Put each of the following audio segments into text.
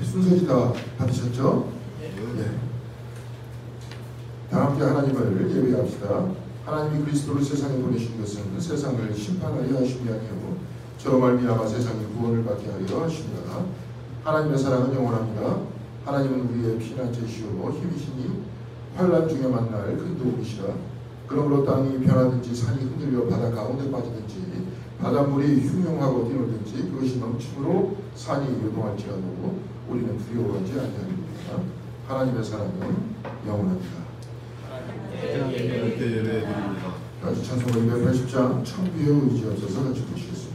순서지 다 받으셨죠? 예. 다 함께 하나님을 예배합시다. 하나님이 그리스도를 세상에 보내신 것은 세상을 심판하려 하심이 아니요 저로 말미암아 세상이 구원을 받게 하려 하십니다. 하나님의 사랑은 영원합니다. 하나님은 우리의 피난처시오 힘이시니 환난 중에 만날 큰 도움이시라. 그러므로 땅이 변하든지 산이 흔들려 바다 가운데 빠지든지 바닷물이 흉흉하고 뛰놀든지 그것이 넘침으로 산이 요동할지라도 우리는 두려워하지 아니하리라. 하나님의 사랑은 영원합니다. 다시 찬송가 280장 청비에 의지하셔서 같이 보시겠습니다.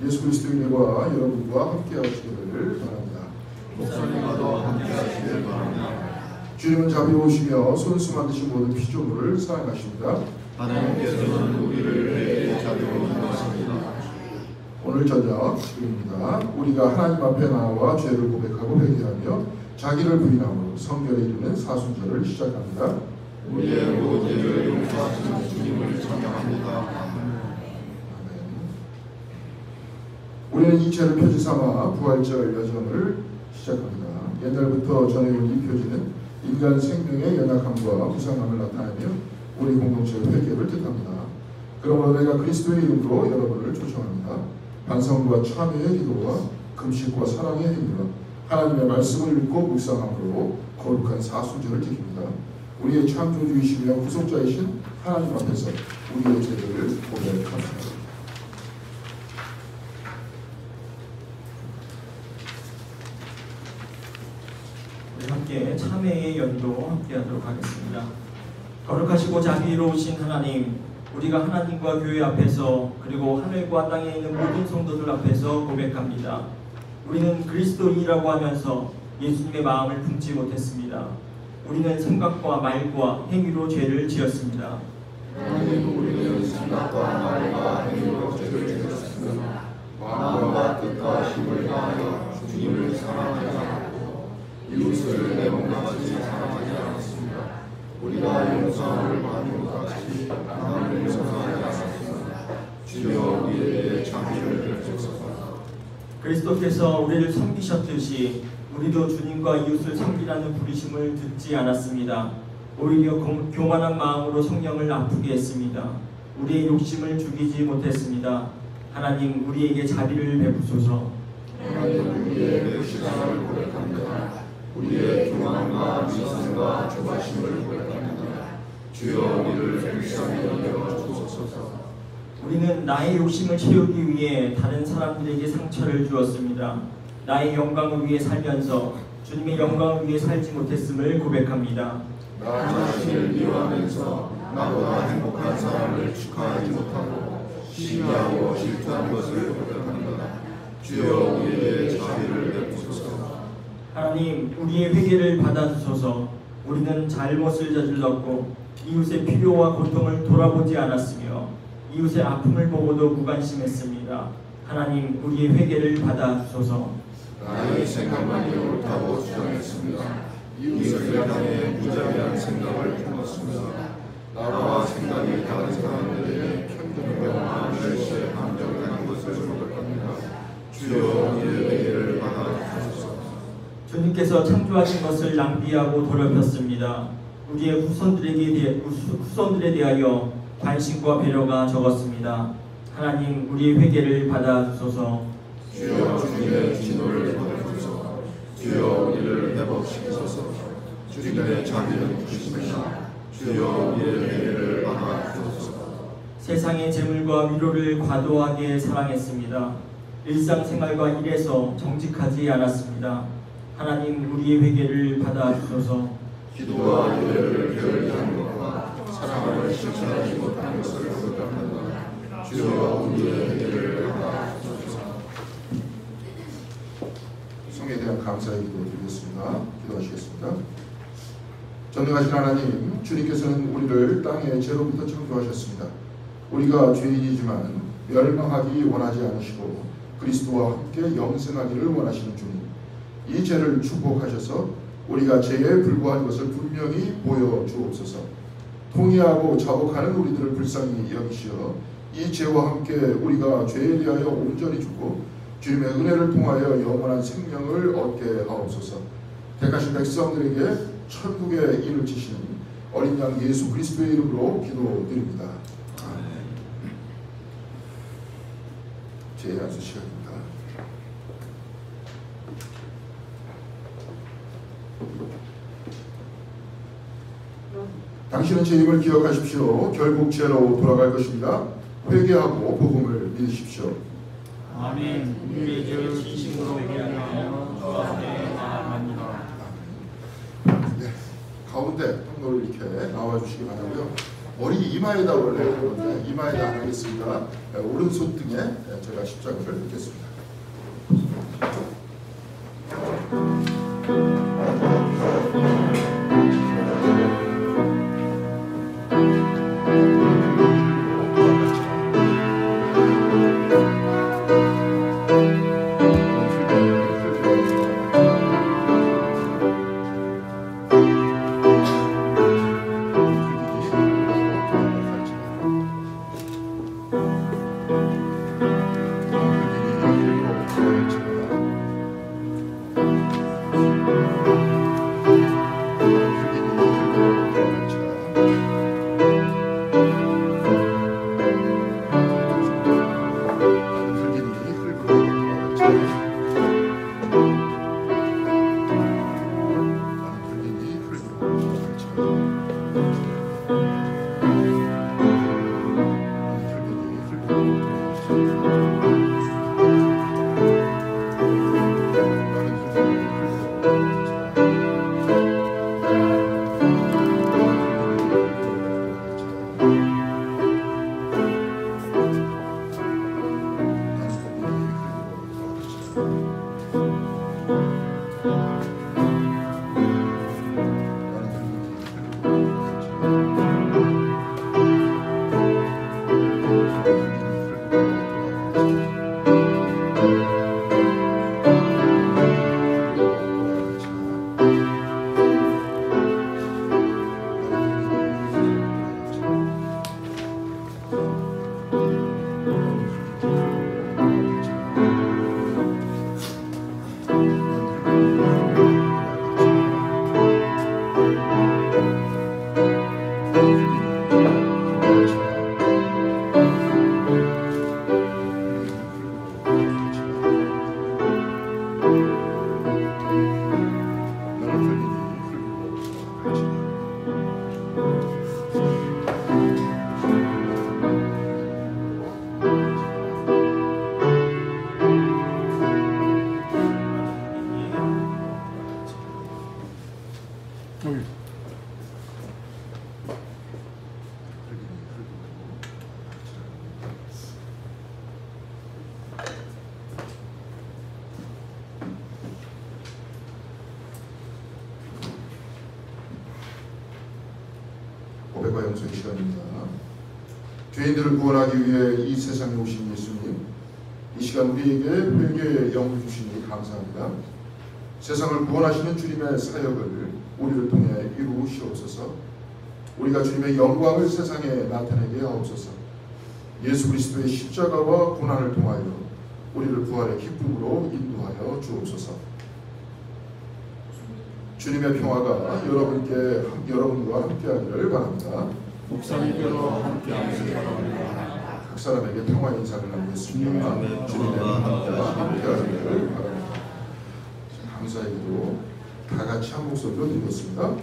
예수 그리스도의 은혜가 여러분과 함께 하시기를 바랍니다. 목사님과도 함께 하시기를 바랍니다. 주님은 자비로우시며 손수만 드신 모든 피조물을 사랑하십니다. 하나님께서는 우리를 회개에 자비로우신 것입니다. 오늘 저녁 주입니다. 우리가 하나님 앞에 나와 죄를 고백하고 회개하며 자기를 부인함으로 성결에 이르는 사순절을 시작합니다. 우리의 모든 죄를 용서하시는 주님을 찬양합니다. 우리는 이 죄를 표지 삼아 부활절 여정을 시작합니다. 옛날부터 전해온 이 표지는 인간 생명의 연약함과 부상함을 나타내며 우리 공동체의 회개를 뜻합니다. 그러므로 내가 그리스도의 이름으로 여러분을 초청합니다. 반성과 참회의 기도와 금식과 사랑의 행위로 하나님의 말씀을 읽고 묵상함으로 거룩한 사순절을 지킵니다. 우리의 창조주이시며 구속자이신 하나님 앞에서 우리의 죄를 고백합니다. 함께 참회의 연도 함께 하도록 하겠습니다. 거룩하시고 자비로우신 하나님, 우리가 하나님과 교회 앞에서 그리고 하늘과 땅에 있는 모든 성도들 앞에서 고백합니다. 우리는 그리스도인이라고 하면서 예수님의 마음을 품지 못했습니다. 우리는 생각과 말과 행위로 죄를 지었습니다. 하나님, 우리는 생각과 말과 행위로 죄를 지었습니다. 마음과 뜻과 힘을 다하여 주님을 사랑하지 않고 이웃을 내 몸과 같이 사랑하지 않았습니다. 우리가 용서함을 받는 것 같이 하나님을 용서하지 않았습니다. 주여 우리에게 자비를 베푸소서. 그리스도께서 우리를 섬기셨듯이 우리도 주님과 이웃을 섬기라는 부르심을 듣지 않았습니다. 오히려 교만한 마음으로 성령을 아프게 했습니다. 우리의 욕심을 죽이지 못했습니다. 하나님 우리에게 자비를 베푸소서. 하나님 우리의 불신앙을 고백합니다. 우리의 교만과 미성과 조바심을 고백합니다. 주여 우리를 불쌍히 여겨 주옵소서. 우리는 나의 욕심을 채우기 위해 다른 사람들에게 상처를 주었습니다. 나의 영광을 위해 살면서 주님의 영광을 위해 살지 못했음을 고백합니다. 나 자신을 미워하면서 나보다 행복한 사람을 축하하지 못하고 시기하고 질투한 것을 고백합니다. 주여 우리에게 자비를 베푸소서. 하나님 우리의 회개를 받아주소서. 우리는 잘못을 저질렀고 이웃의 필요와 고통을 돌아보지 않았으며 이웃의 아픔을 보고도 무관심했습니다. 하나님 우리의 회개를 받아주소서. 나의 생각만이 옳다고 주장했습니다. 이웃을 향해 무자비한 생각을 품었습니다. 나와 생각이 다른 사람들에게 편견과 멸시의 감정을 한 것을 고백합니다. 주여 우리의 회개를 받아주소서. 주님께서 창조하신 것을 낭비하고 더럽혔습니다. 우리의 후손들에 대하여 관심과 배려가 적었습니다. 하나님 우리의 회개를 받아주소서. 주여 주님의 진노를 받아주소서. 주여 우리를 회복시키소서. 주님의 자비는 크십니다. 주여 우리의 회개를 받아주소서. 세상의 재물과 위로를 과도하게 사랑했습니다. 일상생활과 일에서 정직하지 않았습니다. 하나님 우리의 회개를 받아주소서. 기도와 예배를 게을리 한 것과 사랑을 실천하지 못한 것을 고백합니다. 주여 우리의 회개를 받아주소서. 성에 대한 감사의 기도 드리겠습니다. 기도하시겠습니다. 전능하신 하나님, 주님께서는 우리를 땅의 죄로부터 창조하셨습니다. 우리가 죄인이지만 멸망하기 원하지 않으시고 그리스도와 함께 영생하기를 원하시는 주님, 이 죄를 축복하셔서 우리가 죄에 불과한 것을 분명히 보여주옵소서. 통회하고 자복하는 우리들을 불쌍히 여기시어 이 죄와 함께 우리가 죄에 대하여 온전히 죽고 주님의 은혜를 통하여 영원한 생명을 얻게 하옵소서. 택하신 백성들에게 천국의 일을 지시는 어린 양 예수 그리스도의 이름으로 기도드립니다. 제 안수 시간입니다. 당신은 제 힘을 기억하십시오. 결국 죄로 돌아갈 것입니다. 회개하고 복음을 믿으십시오. 아멘. 우리의 죄를 진심으로 회개하며 주 앞에 나아갑니다. 네, 가운데 통로를 이렇게 나와주시기 바라고요. 머리 이마에다 원래 그런데 이마에다 안 하겠습니다. 오른손 등에 제가 십자가를 넣겠습니다. 성령소의 시간입니다. 죄인들을 구원하기 위해 이 세상에 오신 예수님, 이 시간 우리에게 회개의 영을 주시니 감사합니다. 세상을 구원하시는 주님의 사역을 우리를 통해 이루시옵소서. 우리가 주님의 영광을 세상에 나타내게 하옵소서. 예수 그리스도의 십자가와 고난을 통하여 우리를 부활의 기쁨으로 인도하여 주옵소서. 주님의 평화가 여러분과 함께하기를 바랍니다. 목사님께로 함께하시기 바랍니다. 각 사람에게 평화의 인사를 나누겠습니다. 주님의 평화가 함께하기를 바랍니다. 감사하게도 다 같이 한 목소리로 드리겠습니다.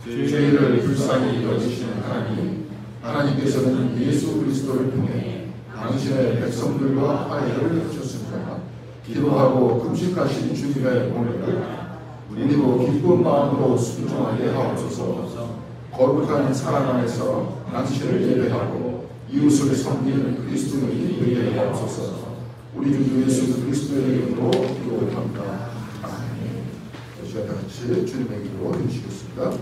죄를 불쌍히 여기시는 하나님, 하나님께서는 예수 그리스도를 통해 당신의 백성들과 화해를 하셨습니다. 기도하고 금식하신 주님의 오늘을 우리도 기쁜 마음으로 순종하게 하옵소서. 거룩한 사랑 안에서 당신을 예배하고 이웃을 섬기는 그리스도인이 되게 하옵소서. 우리 주 예수 그리스도의 이름으로 기도합니다. 아멘. 저희가 다 같이 주님의 기도 드리시겠습니다.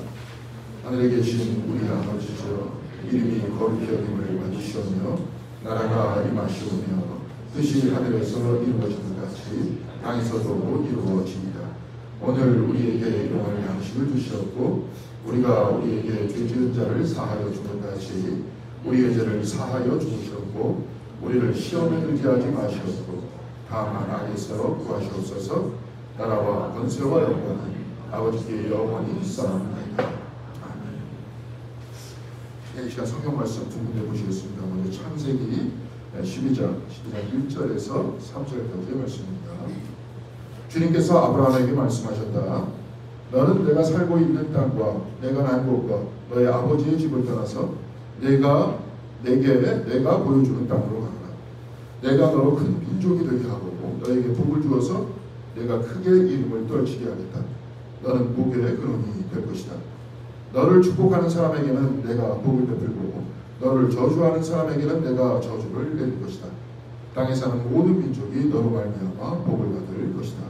하늘에 계신 우리 아버지시여, 이름이 거룩히 여김을 받으시오며 나라가 임하시오며 뜻이 하늘에서 이루어진 것 같이 땅에서도 이루어집니다. 오늘 우리에게 일용할 양식을 주시었고 우리가 우리에게 죄 지은 자를 사하여 주는 것 같이 우리의 죄를 사하여 주시었고 우리를 시험에 들게 하지 마시었고 다만 악에서 구하시옵소서. 나라와 권세와 영광은 아버지께 영원히 있사옵나이다. 이 시간 성경 말씀 두 군데 보시겠습니다. 먼저 창세기 12장 1절에서 3절까지의 말씀입니다. 주님께서 아브라함에게 말씀하셨다. 너는 내가 살고 있는 땅과 내가 난 곳과 너의 아버지의 집을 떠나서 내가 보여주는 땅으로 가라. 내가 너로 큰 민족이 되게 하고 너에게 복을 주어서 내가 크게 이름을 떨치게 하겠다. 너는 복의 근원이 될 것이다. 너를 축복하는 사람에게는 내가 복을 베풀고 너를 저주하는 사람에게는 내가 저주를 내릴 것이다. 땅에 사는 모든 민족이 너로 말미암아 복을 받을 것이다.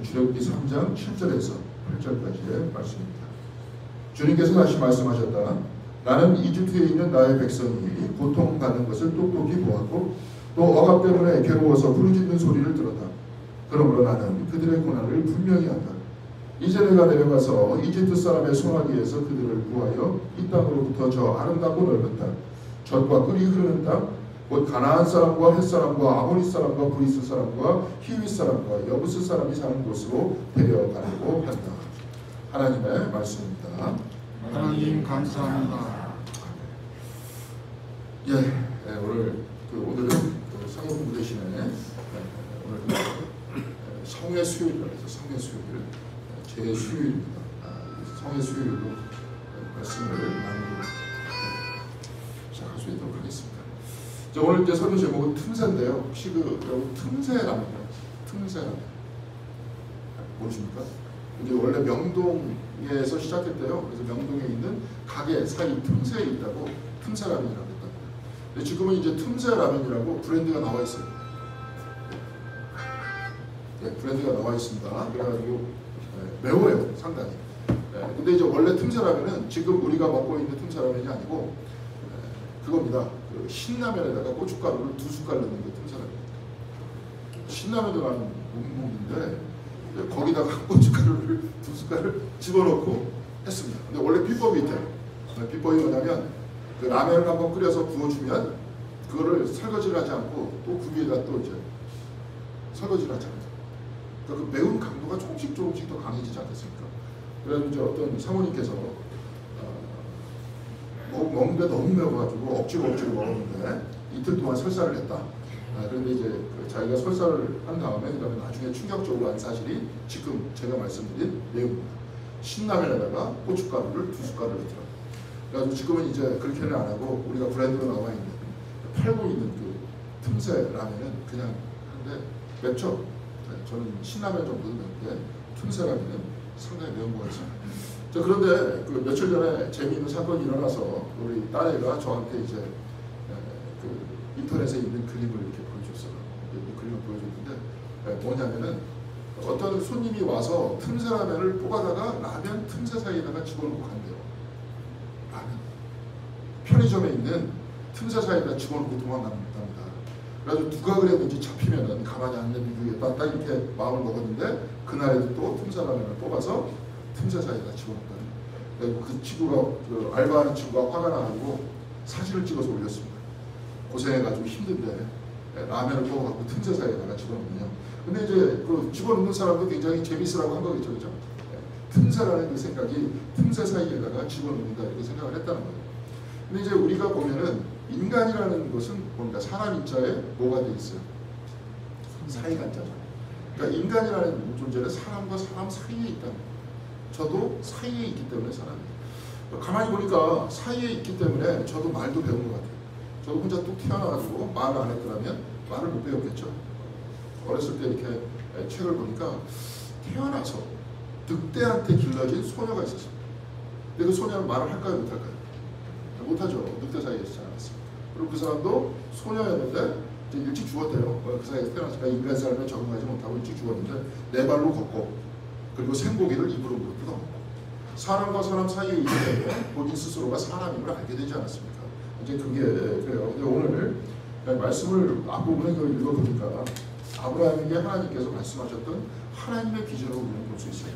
출애굽기 3장 7절에서 8절까지의 말씀입니다. 주님께서 다시 말씀하셨다. 나는 이집트에 있는 나의 백성이 고통받는 것을 똑똑히 보았고 또 억압 때문에 괴로워서 부르짖는 소리를 들었다. 그러므로 나는 그들의 고난을 분명히 한다. 이제 내가 내려가서 이집트 사람의 소나기에서 그들을 구하여 이 땅으로부터 저 아름답고 넓은 땅, 젖과 꿀이 흐르는 땅, 곧 가나안 사람과 헷 사람과 아모리 사람과 브리스 사람과 히윗 사람과 여부스 사람이 사는 곳으로 데려가려고 한다. 하나님의 말씀입니다. 하나님 감사합니다. 오늘은 성경 공부 대신에 오늘 성의 수요일이라고 해서 성의 수요일, 제 수요일입니다. 성의 수요일로 말씀을 나누고 시작할 수 있도록 하겠습니다. 오늘 이제 설교 제목은 틈새인데요. 혹시 여러분 틈새라면요? 틈새라면 모르십니까? 이제 원래 명동에서 시작했대요. 그래서 명동에 있는 가게 사이 틈새에 있다고 틈새라면이라고 했답니다. 근데 지금은 이제 틈새라면이라고 브랜드가 나와 있어요. 네, 브랜드가 나와 있습니다. 그래가지고 매워요, 상당히. 근데 이제 원래 틈새라면은 지금 우리가 먹고 있는 틈새라면이 아니고 그겁니다. 그 신라면에다가 고춧가루를 2숟갈 넣는 게 틈새라면. 신라면도 나는 못 먹는데 거기다가 고춧가루를 2숟갈을 집어넣고 했습니다. 근데 원래 비법이 있대요. 비법이 뭐냐면 그 라면을 한번 끓여서 부어주면 그거를 설거지를 하지 않고 또 그 위에다 또 이제 설거지를 하지 않아요. 그러니까 그 매운 강도가 조금씩 더 강해지지 않겠습니까? 그래서 이제 어떤 사모님께서 먹는데 너무 매워가지고 억지로 먹었는데 이틀 동안 설사를 했다. 그런데 이제 자기가 설사를 한 다음에 그다음에 나중에 충격적으로 한 사실이 지금 제가 말씀드린 내용입니다. 신라면에다가 고춧가루를 2숟갈을 넣더라고요. 그래가지고 지금은 이제 그렇게는 안 하고 우리가 브랜드로 나와 있는 팔고 있는 그 틈새 라면은 그냥 한데 맵죠. 저는 신라면 정도는 맵는데 틈새 라면은 상당히 매운 거 같아요. 그런데 그 며칠 전에 재미있는 사건이 일어나서 우리 딸애가 저한테 이제 그 인터넷에 있는 그림을 이렇게 보여줬어요. 그림을 보여줬는데 뭐냐면은 어떤 손님이 와서 틈새 라면을 뽑아다가 라면 틈새 사이에다가 집어넣고 간대요. 라면. 편의점에 있는 틈새 사이에다 집어넣고 도망갑니다. 그래가지고 누가 그랬는지 잡히면은 가만히 안 내비두겠다 딱 이렇게 마음을 먹었는데 그날에도 또 틈새 라면을 뽑아서 틈새 사이에다 집어넣었다. 그리고 그 친구가 그 알바하는 친구가 화가 나가지고 사진을 찍어서 올렸습니다. 고생해가지고 힘든데 라면을 뽑아갖고 틈새 사이에다가 집어넣느냐. 근데 이제 그 집어넣는 사람도 굉장히 재밌으라고 한 거겠죠, 그죠? 틈새라는 그 생각이 틈새 사이에다가 집어넣는다 이렇게 생각을 했다는 거예요. 근데 이제 우리가 보면은 인간이라는 것은 뭔가 사람 인자에 뭐가 돼 있어요? 사이간자죠. 그러니까 인간이라는 존재는 사람과 사람 사이에 있다는 거예요. 저도 사이에 있기 때문에 사람이에요. 가만히 보니까 사이에 있기 때문에 저도 말도 배운 것 같아요. 저도 혼자 뚝 튀어나와가지고 말을 안 했더라면 말을 못 배웠겠죠. 어렸을 때 이렇게 책을 보니까 태어나서 늑대한테 길러진 소녀가 있었어요. 근데 그 소녀는 말을 할까요, 못할까요? 못하죠. 늑대 사이에 있지 않았어요. 그리고 그 사람도 소녀였는데 이제 일찍 죽었대요. 그 사이에서 태어났으니까 인간 삶에 적응하지 못하고 일찍 죽었는데 네 발로 걷고 그리고 생고기를 입으로 뜯어먹고 사람과 사람 사이에 있기 때문에 본인 스스로가 사람임을 알게 되지 않았습니까? 이제 그게 그래요. 근데 오늘 말씀을 앞부분에 읽어보니까 아브라함에게 하나님께서 말씀하셨던 하나님의 비전을 우리는 볼 수 있어요.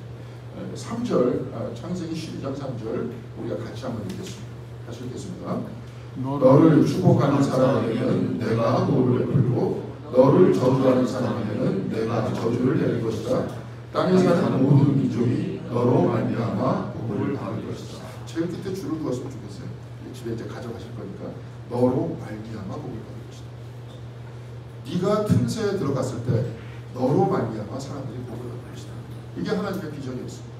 3절 창세기 12장 3절 우리가 같이 한번 읽겠습니다. 다시 읽겠습니다. 너를 축복하는 사람에게는 내가 복을 베풀고 너를 저주하는 사람에게는 내가 저주를 내릴 것이다. 땅에 사는 모든 민족이 너로 말미암아 복을 받을 것이다. 제일 끝에 줄을 두었으면 좋겠어요. 집에 이제 가져가실 거니까 너로 말미암아 복을 받을 것이다. 네가 틈새에 들어갔을 때 너로 말미암아 사람들이 복을 받을 것이다. 이게 하나님의 비전이었습니다.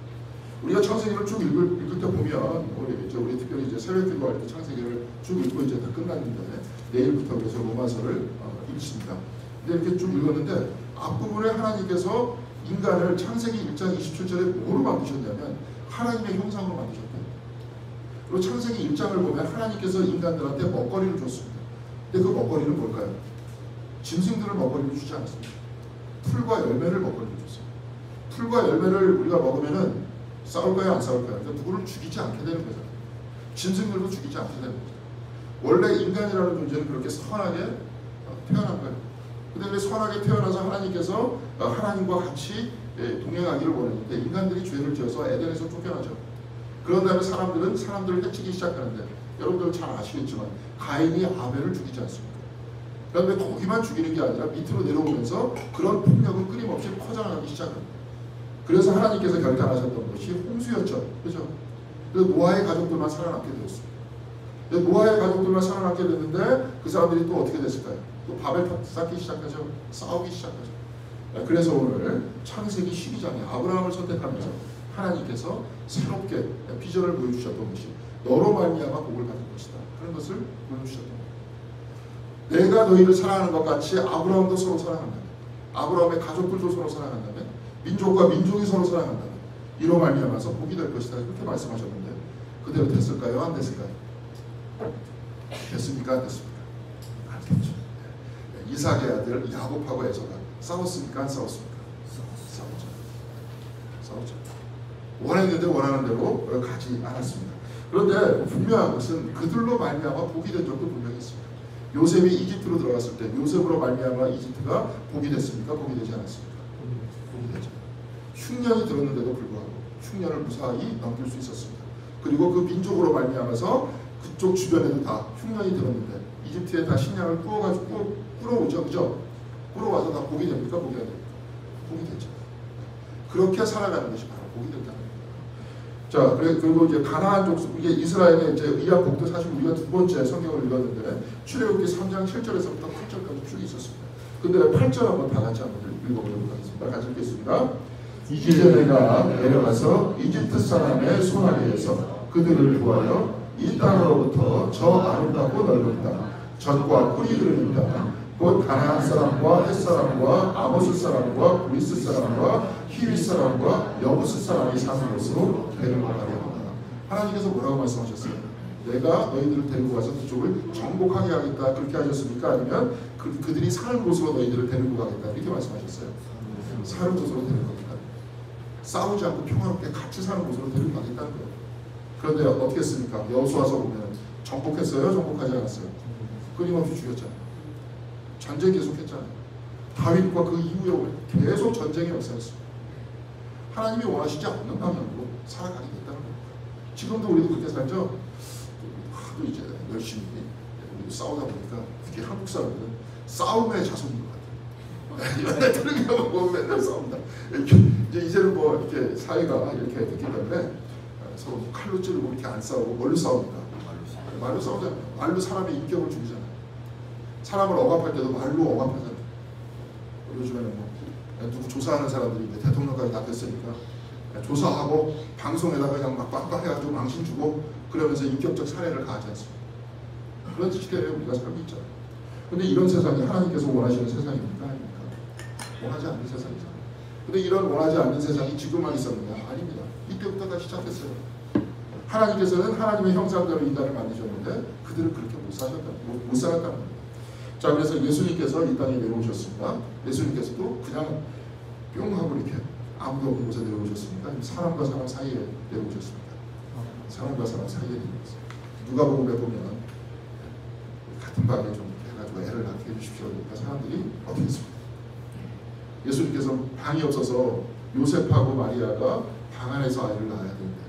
우리가 창세기를 쭉 읽을 때 보면 우리 특별히 이제 새벽기도할 때 창세기를 쭉 읽고 이제 다 끝났는데 내일부터 그래서 로마서를 읽습니다. 근데 이렇게 쭉 읽었는데 앞부분에 하나님께서 인간을 창세기 1장 27절에 뭐로 만드셨냐면 하나님의 형상으로 만드셨대요. 그리고 창세기 1장을 보면 하나님께서 인간들한테 먹거리를 줬습니다. 근데 그 먹거리는 뭘까요? 짐승들을 먹거리를 주지 않았습니다. 풀과 열매를 먹거리를 줬어요. 풀과 열매를 우리가 먹으면은 싸울까요? 안 싸울까요? 그러니까 누구를 죽이지 않게 되는 거죠. 짐승들도 죽이지 않게 되는 거죠. 원래 인간이라는 존재는 그렇게 선하게 태어난 거예요. 근데 선하게 태어나서 하나님께서 하나님과 같이 동행하기를 원했는데 인간들이 죄를 지어서 에덴에서 쫓겨나죠. 그런 다음에 사람들은 사람들을 해치기 시작하는데 여러분들 잘 아시겠지만 가인이 아벨을 죽이지 않습니까? 그런데 거기만 죽이는 게 아니라 밑으로 내려오면서 그런 폭력은 끊임없이 퍼져나가기 시작합니다. 그래서 하나님께서 결단하셨던 것이 홍수였죠. 그렇죠? 그래서 노아의 가족들만 살아남게 되었습니다. 노아의 가족들만 살아남게 됐는데 그 사람들이 또 어떻게 됐을까요? 또 밥을 쌓기 시작하죠. 싸우기 시작하죠. 그래서 오늘 창세기 12장에 아브라함을 선택하면서 하나님께서 새롭게 비전을 보여주셨던 것이 너로 말미암아 복을 받을 것이다. 그런 것을 보여주셨던 거예요. 내가 너희를 사랑하는 것 같이 아브라함도 서로 사랑한다면, 아브라함의 가족들도 서로 사랑한다면, 민족과 민족이 서로 사랑한다면 이로 말미암아서 복이 될 것이다. 그렇게 말씀하셨는데 그대로 됐을까요? 안 됐을까요? 됐습니까? 안 됐습니까? 안 됐죠. 이삭의 아들 야곱하고 에서가 싸웠습니까? 안 싸웠습니까? 싸웠죠. 원했는데 원하는 대로 가지 않았습니다. 그런데 분명한 것은 그들로 말미암아 복이 된 적도 분명히 있습니다. 요셉이 이집트로 들어갔을 때 요셉으로 말미암아 이집트가 복이 됐습니까? 복이 되지 않았습니까? 복이 되죠. 흉년이 들었는데도 불구하고 흉년을 무사히 넘길 수 있었습니다. 그리고 그 민족으로 말미암아서 그쪽 주변에도 다 흉년이 들었는데 이집트에 다 식량을 꾸어가지고 끌어오죠, 그죠? 끌어와서 다 복이 됩니까? 복이 안 됩니까? 복이 되죠. 그렇게 살아가는 것이 바로 복이 된다는 겁니다. 자, 그리고 이제 가나안 족속, 이게 이스라엘의 이제 의약복도 사실 우리가 두 번째 성경을 읽었는데 출애굽기 3장 7절에서부터 8절까지 쭉 있었습니다. 근데 8절 한번 다 같이 한번 읽어보도록 하겠습니다. 같이 읽겠습니다. 이제 내가 내려가서 이집트 사람의 손 아래에서 그들을 구하여 이 땅으로부터 저 아름답고 넓은 땅, 젖과 꿀이 흐르는 땅, 곧 가나안 사람과 헷 사람과 아모스 사람과 브리스 사람과 히윗 사람과 여부스 사람이 사는 곳으로 데려가려 한다. 하나님께서 뭐라고 말씀하셨어요? 내가 너희들을 데리고 가서 그쪽을 정복하게 하겠다. 그렇게 하셨습니까? 아니면 그들이 사는 곳으로 너희들을 데리고 가겠다. 이렇게 말씀하셨어요. 사는 곳으로 데리고 가겠다. 싸우지 않고 평화롭게 같이 사는 곳으로 데리고 가겠다는 거예요. 그런데 어떻게 했습니까? 여호수아서 보면 정복했어요? 정복하지 않았어요? 끊임없이 죽였잖아요. 전쟁 계속했잖아요. 다윗과 그 이후에 계속 전쟁의 역사였어요. 하나님이 원하시지 않는 방향으로 살아가게 됐다는 겁니다. 지금도 우리도 그렇게 살죠. 하도 이제 열심히 우리도 싸우다 보니까 특히 한국 사람들은 싸움의 자손인 것 같아요. 연애 들으면 뭐 맨날 싸운다. 이제는 뭐 이렇게 사회가 이렇게 됐기 때문에 서로 뭐 칼로 찌르고 이렇게 안 싸우고 뭘로 싸웁니까? 말로 싸우잖아요. 말로 사람의 인격을 죽이잖아요. 사람을 억압할 때도 말로 억압하잖아요. 요즘에는 뭐 누구 조사하는 사람들이 이제 대통령까지 다 됐으니까 조사하고 방송에다가 그냥 막 빡빡해가지고 망신 주고 그러면서 인격적 살해를 가하지 않습니다. 그런 시대에 우리가 살고 있잖아요. 근데 이런 세상이 하나님께서 원하시는 세상입니까? 아닙니까? 원하지 않는 세상이잖아요. 근데 이런 원하지 않는 세상이 지금만 있었는가? 아닙니다. 이때부터 다 시작했어요. 하나님께서는 하나님의 형상대로 인간을 만드셨는데 그들은 그렇게 못 살았다는 겁니다. 자, 그래서 예수님께서 이 땅에 내려오셨습니다. 예수님께서도 그냥 뿅 하고 이렇게 아무도 없는 곳에 내려오셨습니다. 사람과 사람 사이에 내려오셨습니다. 사람과 사람 사이에 내려오셨습니다. 누가복음에 보면 같은 방에 좀 해가지고 애를 낳게 해주십시오. 그러니까 사람들이 어떻게 했습니까? 예수님께서 방이 없어서 요셉하고 마리아가 방 안에서 아이를 낳아야 되는데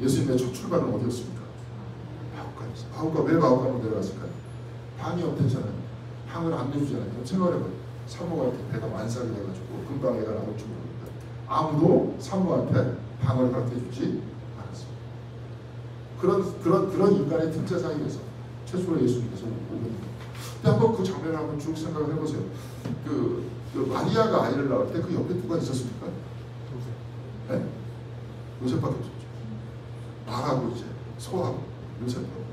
예수님의 첫 출발은 어디였습니까? 마구간에서. 마구간, 왜 마구간으로 내려갔을까요? 방이 없댔잖아요. 방을 안 내주잖아요. 생각해봐요. 사모한테 배가 만삭이 돼가지고 금방 애가 나올 줄 모릅니다. 아무도 사모한테 방을 갖게해주지 않았습니다. 그런 인간의 틈새 사이에서 최초로 예수님께서 오십니다. 근데 한번 그 장면을 한번 쭉 생각을 해보세요. 그 마리아가 아이를 낳을 때 그 옆에 누가 있었습니까? 네? 요셉밖에 없었죠. 말하고 이제 소하고 요셉하고.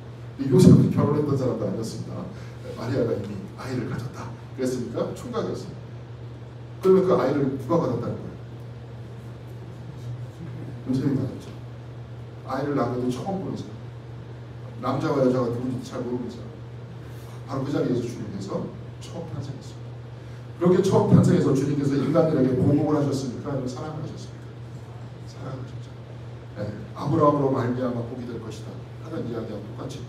요셉은 결혼했던 사람도 아니었습니다. 마리아가 이미 아이를 가졌다. 그랬으니까 총각이었어요. 그러면 그 아이를 누가 받았다는 거예요? 요셉이 받았죠. 아이를 낳아도 처음 보는 사람. 남자와 여자가 누군지 잘 모르는 사람. 바로 그 자리에서 주님께서 처음 탄생했어요. 그렇게 처음 탄생해서 주님께서 인간들에게 보복을 하셨습니까? 아니면 사랑을 하셨습니까? 사랑을 하셨죠. 네. 아브라함으로 말미암아 복이 될 것이다 하는 이야기와 똑같이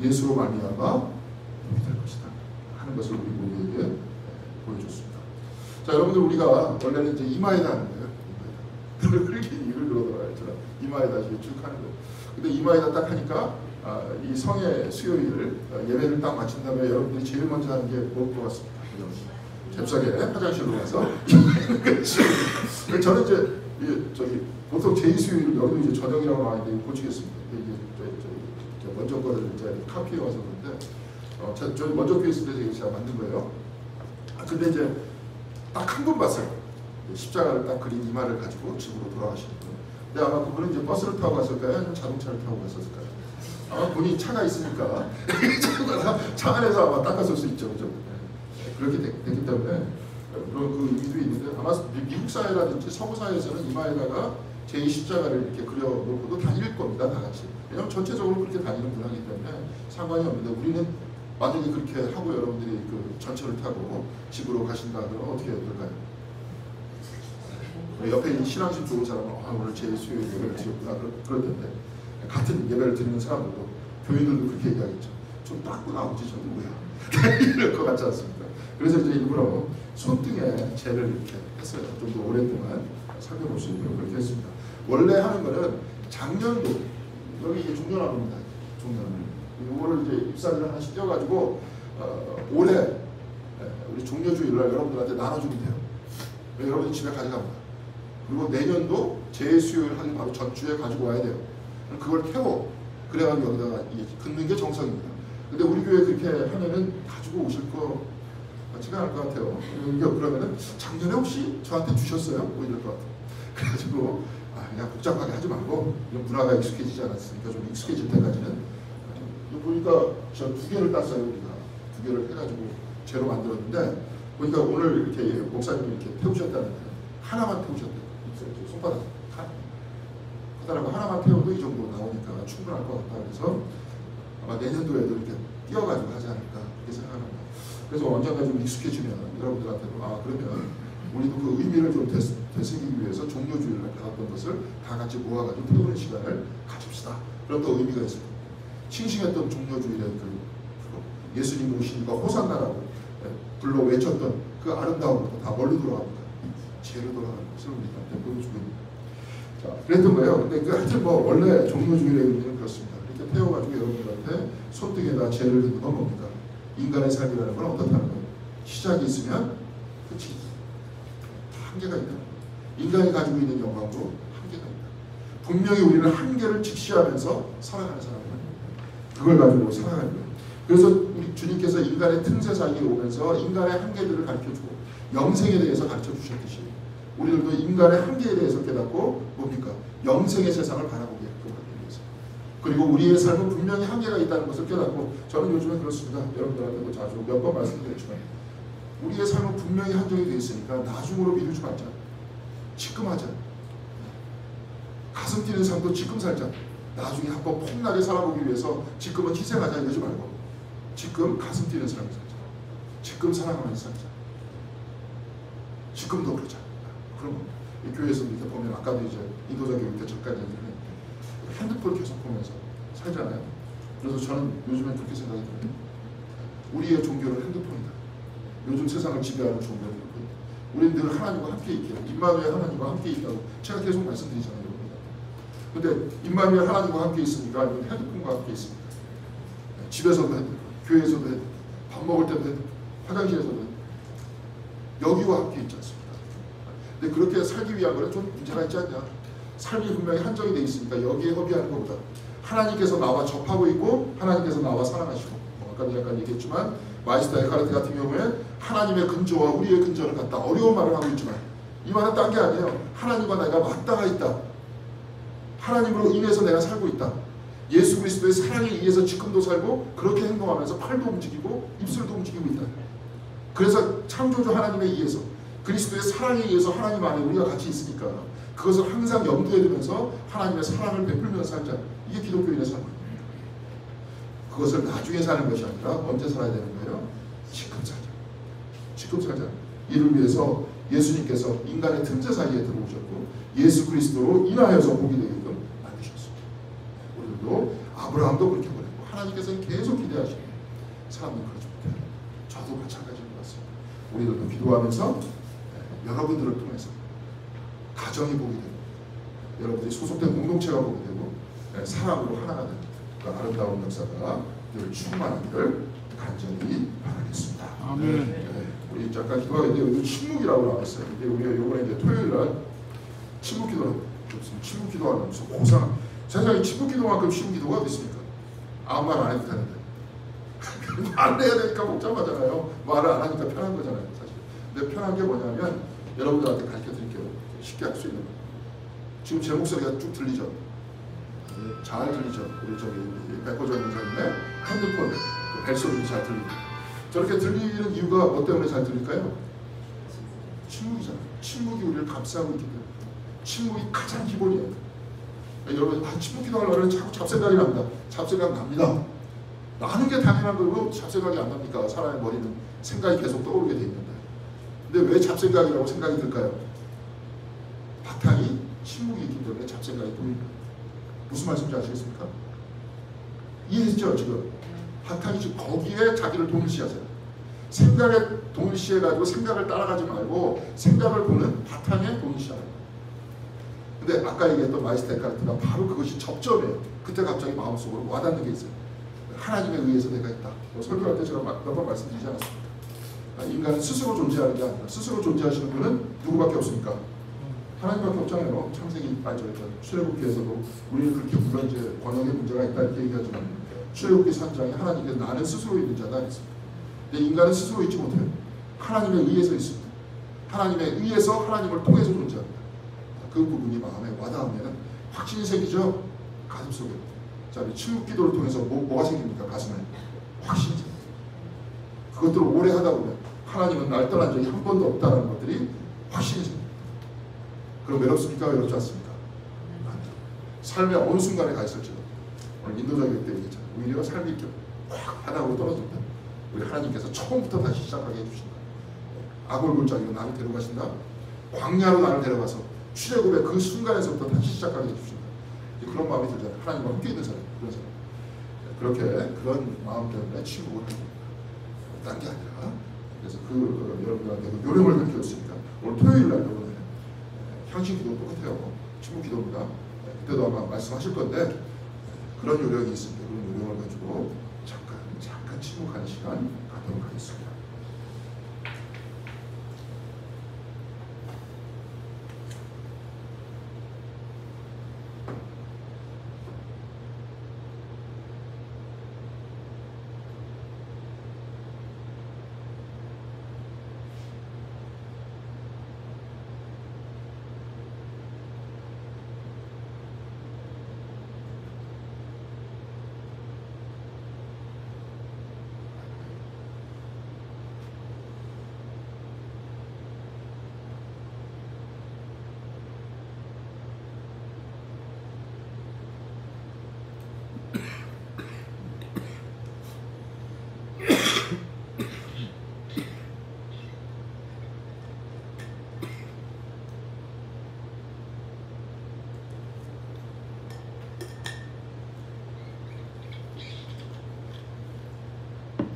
예수로 말미암아 복이 될 것이다 하는 것을 우리 모두에게 보여줬습니다. 자, 여러분들 우리가 원래는 이제 이마에다 하는 거예요. 이마에다. 이걸 그러더라고요. 이마에다 이렇게 쭉 하는 거예요. 근데 이마에다 딱 하니까 이 성의 수요일 예배를 딱 마친 다음에 여러분들이 제일 먼저 하는 게 뭘 것 같습니까? 잽싸게 화장실로 가서 저는 이제 저기 보통 제2수요일 여기도 이제 저녁이라고 나와 있는데 고치겠습니다. 이게 먼저 거를 이제 카피해 와서 그런데 저희 먼저 교회 있을 때 제가 만든 거예요. 근데 이제 딱 한 분 봤어요. 십자가를 딱 그린 이마를 가지고 집으로 돌아가시는 분. 근데 아마 그분은 이제 버스를 타고 갔을까요? 아니면 자동차를 타고 갔었을까요? 아마 본인이 차가 있으니까 차 안에서 아마 닦았을 수 있죠, 그죠? 그렇게 됐기 때문에 그런 그 의미도 있는데 아마 미국 사회라든지 서구 사회에서는 이마에다가 제2십자가를 이렇게 그려놓고도 다닐 겁니다, 다 같이. 왜냐하면 전체적으로 그렇게 다니는 문화이기 때문에 상관이 없는데 우리는 만약에 그렇게 하고 여러분들이 그 전철을 타고 집으로 가신다 그러면 어떻게 해야 될까요? 옆에 신앙심 좋은 사람은 오늘 제 수요일 예배를 드렸구나 그럴 텐데 같은 예배를 드리는 사람들도 교인들도 그렇게 얘기하겠죠. 좀 닦고 나오지 저는 뭐야 이럴 것 같지 않습니까? 그래서 이제 일부러 손등에 젤을 이렇게 했어요. 좀 더 오랫동안 살펴볼 수 있도록 그렇게 했습니다. 원래 하는 거는 작년도 여기 이제 종려나무입니다. 종려나무. 이거를 이제 잎사귀를 하나씩 떼어가지고 올해 우리 종려주일날 여러분들한테 나눠주면 돼요. 여러분들 집에 가져갑니다. 그리고 내년도 제 수요일 하기 바로 전주에 가지고 와야 돼요. 그걸 태워. 그래가지고 여기다가 긋는 게 정석입니다. 근데 우리 교회 그렇게 하면은 가지고 오실 거 같지가 않을 것 같아요. 그러면은 작년에 혹시 저한테 주셨어요? 뭐 이럴 것 같아요. 그래가지고 그냥 복잡하게 하지 말고 이런 문화가 익숙해지지 않았으니까 좀 익숙해질 때까지는 보니까 저 2개를 땄어요. 우리가 2개를 해가지고 재로 만들었는데 보니까 오늘 이렇게 목사님이 이렇게 태우셨다는데 하나만 태우셨대요. 손바닥 하다라고 하나만 태워도 이 정도 나오니까 충분할 것 같다. 그래서 아마 내년도에도 이렇게 띄어가지고 하지 않을까 그렇게 생각합니다. 그래서 언젠가 좀 익숙해지면 여러분들한테도 그러면 우리도 그 의미를 좀 되새기기 위해서 종료주일날 받았던 것을 다 같이 모아가지고 태우는 시간을 가집시다 그럼 또 의미가 있어요. 싱싱했던 종려주일의 그거 예수님 오시니까 호산나라고 불러 외쳤던 그 아름다움부터 다 뭘로 돌아갑니까? 죄로 돌아가는 것을 우리한테 보여주고 있는 거예요. 자, 그랬던 거예요. 근데 그 하여튼 뭐 원래 종려주일의 의미는 그렇습니다. 이렇게 태워가지고 여러분들한테 손등에다 죄를 긋는 건 뭡니까? 인간의 삶이라는 건 어떻다는 거예요? 시작이 있으면 끝이 한계가 있다. 인간이 가지고 있는 영광도 한계가 있다. 분명히 우리는 한계를 직시하면서 살아가는 사람이에요. 그걸 가지고 살아가는 거예요. 그래서 우리 주님께서 인간의 틈새 사이에 오면서 인간의 한계들을 가르쳐주고 영생에 대해서 가르쳐주셨듯이 우리들도 인간의 한계에 대해서 깨닫고 뭡니까? 영생의 세상을 바라보게끔 하기 위해서. 그리고 우리의 삶은 분명히 한계가 있다는 것을 깨닫고 저는 요즘에 그렇습니다. 여러분들한테도 자주 몇 번 말씀드렸지만 우리의 삶은 분명히 한정이 되어 있으니까 나중으로 미루지 말자. 지금 하자. 가슴 뛰는 삶도 지금 살자. 나중에 한번 폭나게 살아보기 위해서 지금은 희생하자 이러지 말고 지금 가슴 뛰는 삶을 살자. 지금 사랑하면서 살자. 지금도 그러자. 그럼 이 교회에서 이렇게 보면 아까도 이제 인도자 교육 때 잠깐 얘기를 했는데 핸드폰 계속 보면서 살잖아요. 그래서 저는 요즘엔 그렇게 생각이 들어요. 우리의 종교는 핸드폰이다. 요즘 세상을 지배하는 종교는 핸드폰이다. 우리는 늘 하나님과 함께 있기를 임마누엘 하나님과 함께 있다고 제가 계속 말씀드리잖아요. 근데 임마누엘 하나님과 함께 있습니까? 아니면 핸드폰과 함께 있습니까? 집에서도 핸드폰, 교회에서도 핸드폰, 밥 먹을 때도 핸드폰, 화장실에서도 핸드폰. 여기와 함께 있지 않습니까? 근데 그렇게 살기 위한 거는 좀 문제가 있지 않냐? 삶이 분명히 한정이 되어 있으니까 여기에 허비하는 것보다 하나님께서 나와 접하고 있고 하나님께서 나와 사랑하시고 아까 잠깐 얘기했지만 마이스터 에카르트 같은 경우에 하나님의 근저와 우리의 근저를 갖다 어려운 말을 하고 있지만 이 말은 딴 게 아니에요. 하나님과 내가 맞닿아 있다. 하나님으로 인해서 내가 살고 있다. 예수 그리스도의 사랑에 의해서 지금도 살고 그렇게 행동하면서 팔도 움직이고 입술도 움직이고 있다. 그래서 창조주 하나님에 의해서 그리스도의 사랑에 의해서 하나님 안에 우리가 같이 있으니까 그것을 항상 염두에 두면서 하나님의 사랑을 베풀면서 살자. 이게 기독교인의 삶입니다. 그것을 나중에 사는 것이 아니라 언제 살아야 되는 거예요? 지금 살자. 지금 살자. 이를 위해서 예수님께서 인간의 틈새 사이에 들어오셨고 예수 그리스도로 인하여서 보게 되게끔 만드셨습니다. 우리들도 아브라함도 그렇게 보냈고 하나님께서는 계속 기대하시는 사람들 그러지 못해요. 저도 마찬가지인 것 같습니다. 우리들도 기도하면서 여러분들을 통해서 가정이 보게 되고 여러분들이 소속된 공동체가 보게 되고 사랑으로 하나가 되는 그 아름다운 역사가 늘 충만하기를 간절히 바라겠습니다. 아멘. 우리 잠깐 기도하겠는데 오늘 침묵이라고 나왔어요. 이게 우리가 이번에 이제 토요일날 침묵 기도를 무슨 침묵 기도하는 무슨 고상 세상에 침묵 기도만큼 쉬운 기도가 어디 있습니까? 아무 말 안 해도 되는데 안 해야 되니까 복잡하잖아요. 말을 안 하니까 편한 거잖아요, 사실. 근데 편한 게 뭐냐면 여러분들한테 가르쳐 드릴게요. 쉽게 할 수 있는 거. 지금 제 목소리가 쭉 들리죠? 잘 들리죠? 우리 저기 백호정 선생님의 핸드폰 그 벨소리 잘 들리죠? 저렇게 들리는 이유가 뭐 때문에 잘 들릴까요? 침묵이잖아요. 침묵이 우리를 감싸고 있기 때문에. 침묵이 가장 기본이에요. 여러분, 침묵 기도하려면 자꾸 잡생각이 납니다. 잡생각 납니다. 나는 게 당연한 거고 잡생각이 안 납니까? 사람의 머리는 생각이 계속 떠오르게 돼 있는데. 근데 왜 잡생각이라고 생각이 들까요? 바탕이 침묵이 있기 때문에 잡생각이 보입니다. 무슨 말씀인지 아시겠습니까? 이해했죠, 지금? 바탕이 지금 거기에 자기를 동일시하세요. 생각에 동일시해가지고 생각을 따라가지 말고 생각을 보는 바탕에 동일시하는 거예요. 근데 아까 얘기했던 마이스터 에카르트가 바로 그것이 접점이에요. 그때 갑자기 마음속으로 와닿는 게 있어요. 하나님에 의해서 내가 있다. 설교할 때 제가 몇 번 말씀드리지 않았습니까? 인간은 스스로 존재하는 게 아니라 스스로 존재하시는 분은 누구밖에 없습니까? 하나님밖에 없잖아요. 창세기 출애굽기에서도 우리는 그렇게 물론 이제 번역의 문제가 있다 이렇게 얘기하지만 출애굽기 3장에 하나님께서 나는 스스로 있는 자다 했습니다. 근데 인간은 스스로 있지 못해요. 하나님에 의해서 있습니다. 하나님에 의해서 하나님을 통해서 존재합니다. 그 부분이 마음에 와닿으면 확신이 생기죠. 가슴속에. 자, 침묵 기도를 통해서 뭐가 생깁니까? 가슴에 확신이 생깁니다. 그것들을 오래 하다 보면 하나님은 날 떠난 적이 한 번도 없다는 것들이 확신이 생깁니다. 그럼 외롭습니까? 외롭지 않습니까? 삶의 어느 순간에 가 있을지도 오늘 인도자 교육 때 얘기했잖아요. 오히려 삶이 이렇게 확 바닥으로 떨어집니다. 우리 하나님께서 처음부터 다시 시작하게 해주신다. 아골골짜기로 나를 데려가신다. 광야로 나를 데려가서 출애굽의 그 순간에서부터 다시 시작하게 해주신다. 이제 그런 마음이 들잖아요. 하나님과 함께 있는 사람, 그런 사람. 그렇게 그런 마음 때문에 친구를 딴 게 아니라, 그래서 여러분들한테 요령을 가르쳐줬으니까 오늘 토요일 날 여러분 향신 기도 똑같아요. 친구 기도입니다. 그때도 아마 말씀하실 건데 그런 요령이 있습니다. 그런 요령을 가지고 잠깐 침묵하는 시간 갖도록 하겠습니다.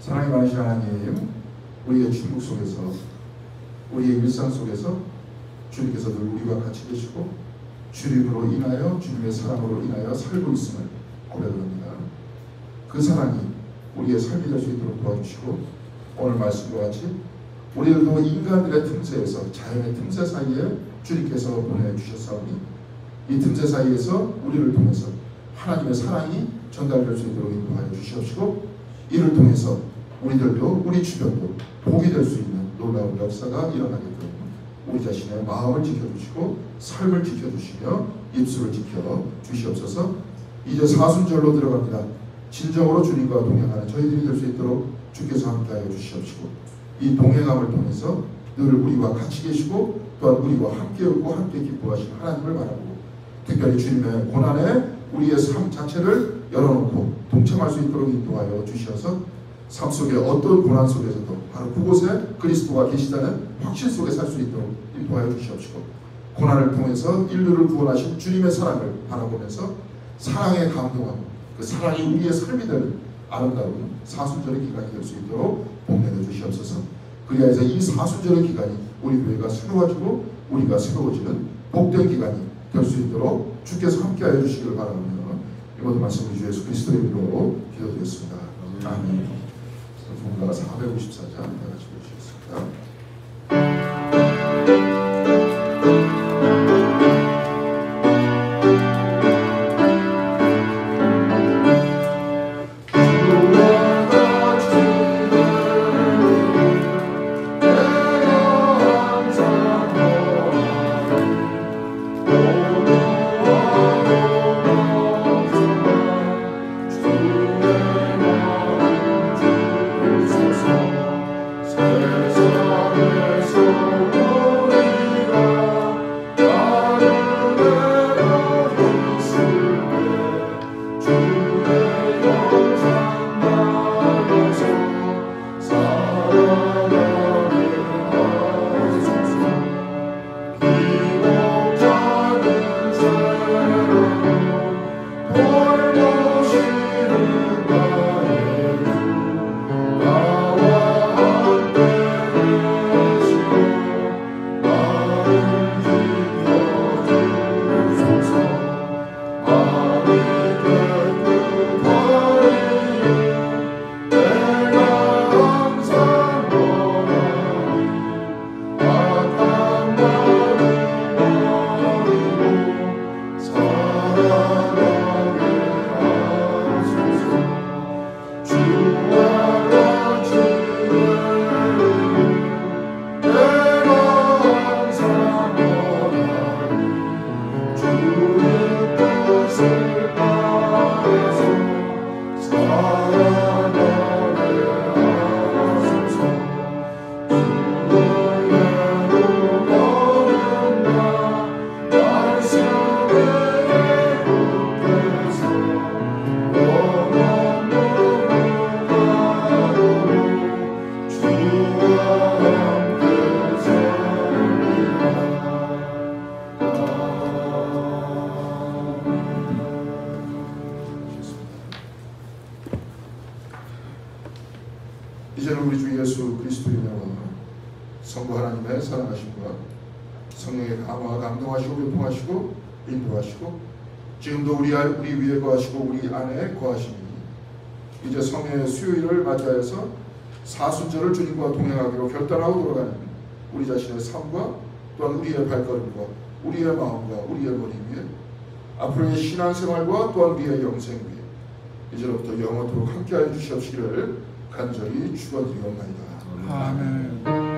사랑이 많으신 하나님, 우리의 침묵 속에서, 우리의 일상 속에서 주님께서 늘 우리와 같이 계시고 주님으로 인하여, 주님의 사랑으로 인하여 살고 있음을 고백합니다. 그 사랑이 우리의 삶이 될 수 있도록 도와주시고, 오늘 말씀과 같이 우리를 그 인간들의 틈새에서, 자연의 틈새 사이에 주님께서 보내주셨사오니 이 틈새 사이에서 우리를 통해서 하나님의 사랑이 전달될 수 있도록 인도하여 주시옵시고, 이를 통해서 우리들도, 우리 주변도 복이 될 수 있는 놀라운 역사가 일어나게끔 우리 자신의 마음을 지켜주시고 삶을 지켜주시며 입술을 지켜주시옵소서. 이제 사순절로 들어갑니다. 진정으로 주님과 동행하는 저희들이 될 수 있도록 주께서 함께하여 주시옵시고, 이 동행함을 통해서 늘 우리와 같이 계시고 또한 우리와 함께 웃고 함께 기뻐하시는 하나님을 바라보고, 특별히 주님의 고난에 우리의 삶 자체를 열어놓고 동참할 수 있도록 인도하여 주셔서 삶 속에 어떤 고난 속에서도 바로 그곳에 그리스도가 계시다는 확신 속에 살 수 있도록 인도하여 주시옵시고, 고난을 통해서 인류를 구원하신 주님의 사랑을 바라보면서 사랑에 감동하고 그 사랑이 우리의 삶이 되는 아름다운 사순절의 기간이 될 수 있도록 복내려 주시옵소서. 그리하여서 이 사순절의 기간이 우리 교회가 새로워지고 우리가 새로워지는 복된 기간이 될 수 있도록 주께서 함께하여 주시기를 바라며 이 모든 말씀 우리 주 예수 그리스도의 이름으로 기도드렸습니다. 아멘. 본문가 454장 다 같이 보시겠습니다. 세상에서 이제는 우리 주 예수 그리스도의 은혜와 성부 하나님의 사랑하심과 성령의 감화와 감동하시고 교통하시고 인도하시고 지금도 우리 위에 거하시고 우리 안에 거하시니 이제 성의 수요일을 맞이하여서 사순절을 주님과 동행하기로 결단하고 돌아가는 우리 자신의 삶과 또한 우리의 발걸음과 우리의 마음과 우리의 머리 위에 앞으로의 신앙생활과 또한 우리의 영생 위에 이제로부터 영원토록 함께하여 주시옵시기를 간절히 축원드리옵나이다. 아멘.